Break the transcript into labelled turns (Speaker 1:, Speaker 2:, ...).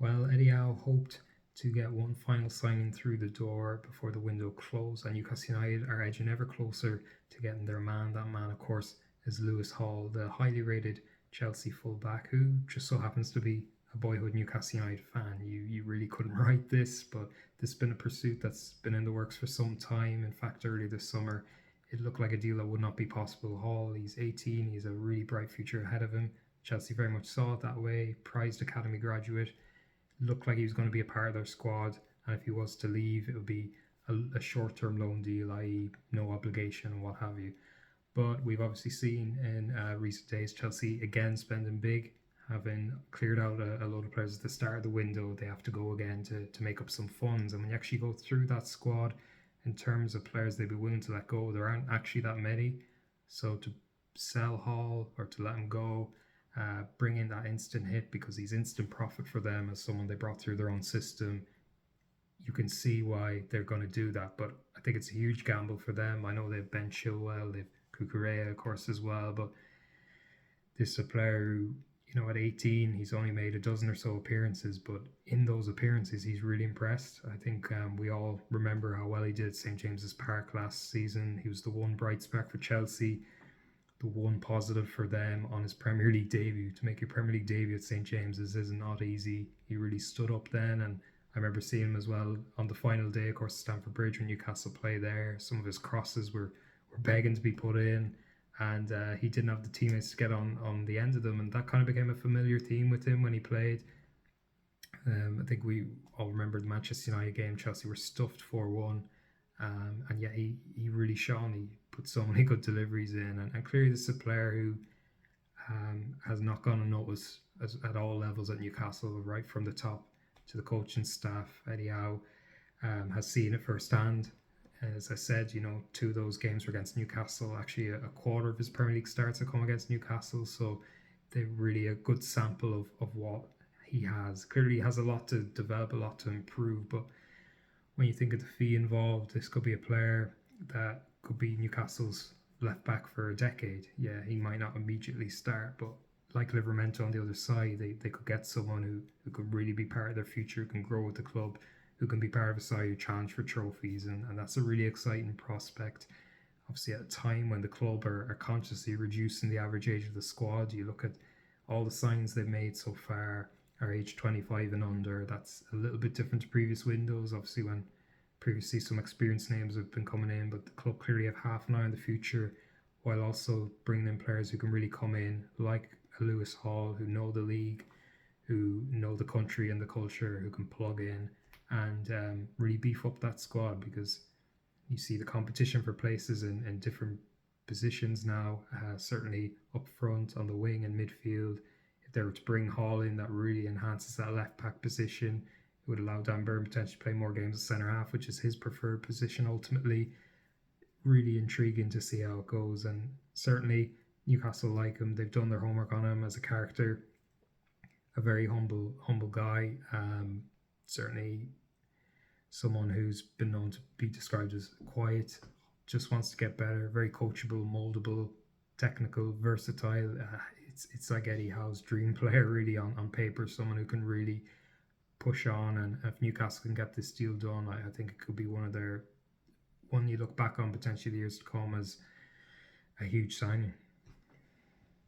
Speaker 1: Well, Eddie Howe hoped to get one final signing through the door before the window closed, and Newcastle United are edging ever closer to getting their man. That man, of course, is Lewis Hall, the highly rated Chelsea fullback, who just so happens to be a boyhood Newcastle United fan. You really couldn't write this, but this has been a pursuit that's been in the works for some time. In fact, early this summer, it looked like a deal that would not be possible. Hall, he's 18, he's a really bright future ahead of him. Chelsea very much saw it that way. Prized academy graduate, looked like he was going to be a part of their squad, and if he was to leave, it would be a short-term loan deal, i.e. no obligation and what have you. But we've obviously seen in recent days Chelsea again spending big, having cleared out a load of players at the start of the window. They have to go again to make up some funds, and when you actually go through that squad in terms of players they'd be willing to let go, there aren't actually that many. So to sell Hall or to let him go, bring in that instant hit because he's instant profit for them as someone they brought through their own system, you can see why they're going to do that. But I think it's a huge gamble for them. I know they've Ben Chilwell, they've Kukurea, of course, as well, but this is a player who, at 18, he's only made a dozen or so appearances, but in those appearances, he's really impressed. I think we all remember how well he did at St. James's Park last season. He was the one bright spark for Chelsea, the one positive for them on his Premier League debut. To make your Premier League debut at St. James's is not easy. He really stood up then, and I remember seeing him as well on the final day, of course, Stamford Bridge when Newcastle play there. Some of his crosses were begging to be put in, and he didn't have the teammates to get on the end of them, and that kind of became a familiar theme with him when he played. I think we all remember the Manchester United game. Chelsea were stuffed 4-1, and yet he really shone. He put so many good deliveries in, and clearly this is a player who has not gone unnoticed at all levels at Newcastle, right from the top to the coaching staff. Eddie Howe has seen it firsthand. As I said, two of those games were against Newcastle. Actually, a quarter of his Premier League starts have come against Newcastle, so they're really a good sample of what he has. Clearly, he has a lot to develop, a lot to improve, but when you think of the fee involved, this could be a player that could be Newcastle's left back for a decade. Yeah, he might not immediately start, but like Livramento on the other side, they could get someone who could really be part of their future, who can grow with the club, who can be part of a side who challenge for trophies, and that's a really exciting prospect. Obviously, at a time when the club are consciously reducing the average age of the squad, you look at all the signings they've made so far are age 25 and under. That's a little bit different to previous windows, obviously, when previously some experienced names have been coming in, but the club clearly have half an eye on the future while also bringing in players who can really come in, like a Lewis Hall, who know the league, who know the country and the culture, who can plug in and really beef up that squad, because you see the competition for places in different positions now, certainly up front, on the wing and midfield. If they were to bring Hall in, that really enhances that left back position. It would allow Dan Burn potentially to play more games at centre half, which is his preferred position ultimately. Really intriguing to see how it goes, and certainly Newcastle like him. They've done their homework on him as a character, a very humble guy. Certainly someone who's been known to be described as quiet, just wants to get better, very coachable, moldable, technical, versatile. It's like Eddie Howe's dream player really on paper, someone who can really push on, and if Newcastle can get this deal done, I think it could be one you look back on potentially the years to come as a huge signing.